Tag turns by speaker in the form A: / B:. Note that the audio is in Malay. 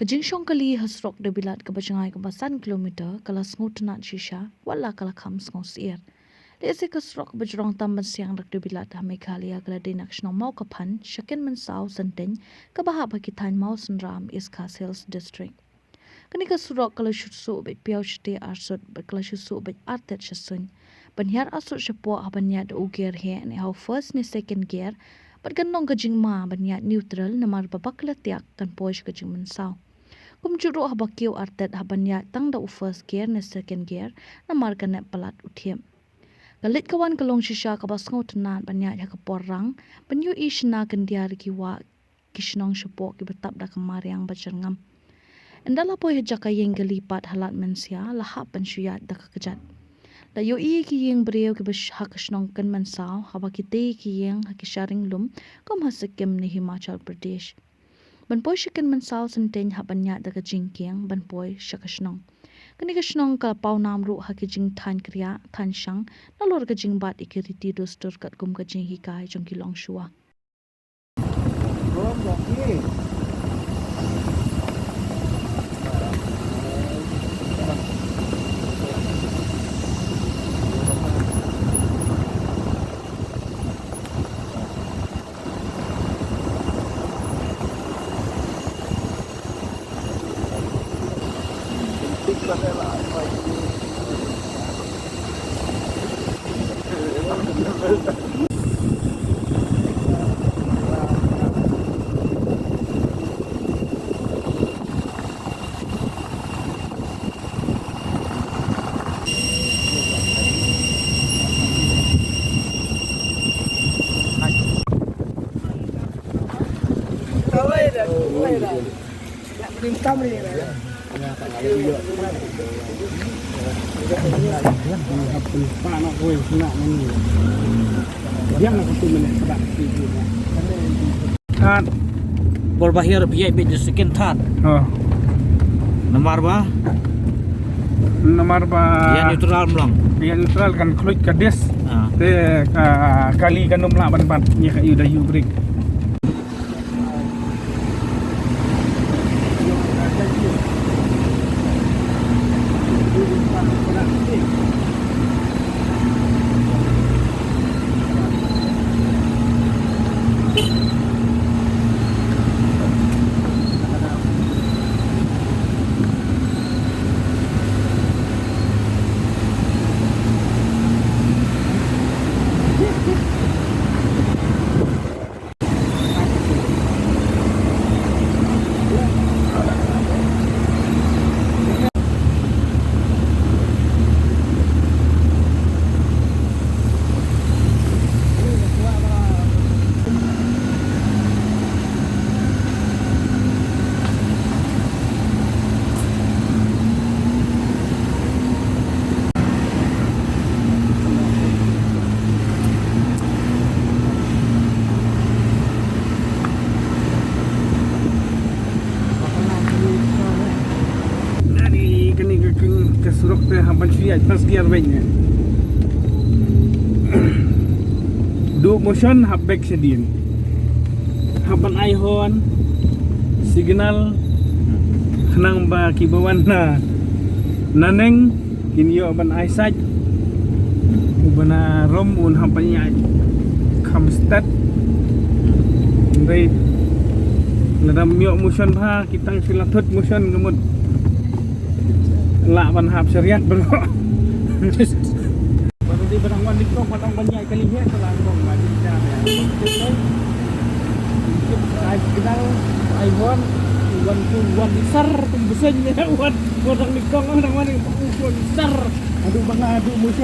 A: Kajing syong kali hasrok Dewbilat ke bacangai ke basan kilometer kelas ngutenat shisha wala kala kham sngo Syier. Lesi kasrok bajrong tamban siang rak Dewbilat hamai khalia kala dinak shnong mau kapan syakin mensau senteng ke bahab bagi Thaiñ Mawsynram Iska Sales District. Kini kasrok kala syutsu bet piau chete arsut bet kala syutsu bet artet syasun. Hiar asut syapo abanya da uger he ni how first ni second gear bet ganong kajing ma banya neutral namar babak latiak kan poish kajing mensau. Kumjuro haba Kiew artet habanya tang da first gear ni second gear namar kanet palat utiem. Galit kawan kalong shisha kabas ngotenan banya ya kaporang banyu ishna kendiar kiwa kishnong syapo ki betap da kemariang bacangam. Endala poi hejaka yang gelipat halat mensia lahap pensyuyat da kekejat. Da yo i ki yang beriau ki hak kishnong kan mensau haba kite ki yang hak sharing lum kom hasekem ni Himachal Pradesh. Banpoi syakin mensau senteng habanya da kejingkiang banpoi syakashnong. Kini kashnong ka pau namru hakijing Thaiñ kriya Thaiñ syang nalor kajing bat ikiriti dostur kat kum kajing hikai jong kilong shua.
B: Thad berbahir biaya bit sekian thad. Nomor ba? Ya neutral melang.
C: Ya neutral kan kluit kades. Te kali kan nomla ban nya ka yuda yubrik. Surok teh hampan syuyat pas gear baiknya. Do motion habek sedin. Hampan aihon signal kenang ba kibawan na naneng kinyo ban aisaj ubana rom un hampanya kamstat ndai ladam yo motion ha kitang silatut motion gemut lak ban hap syariat bro. Baru di barang wan dikong patang banyak kali he telah bong mari jam ya. Ai kenal ai wan besar tembusnya wan orang dikong orang wan besar. Aduh bang aduh musuh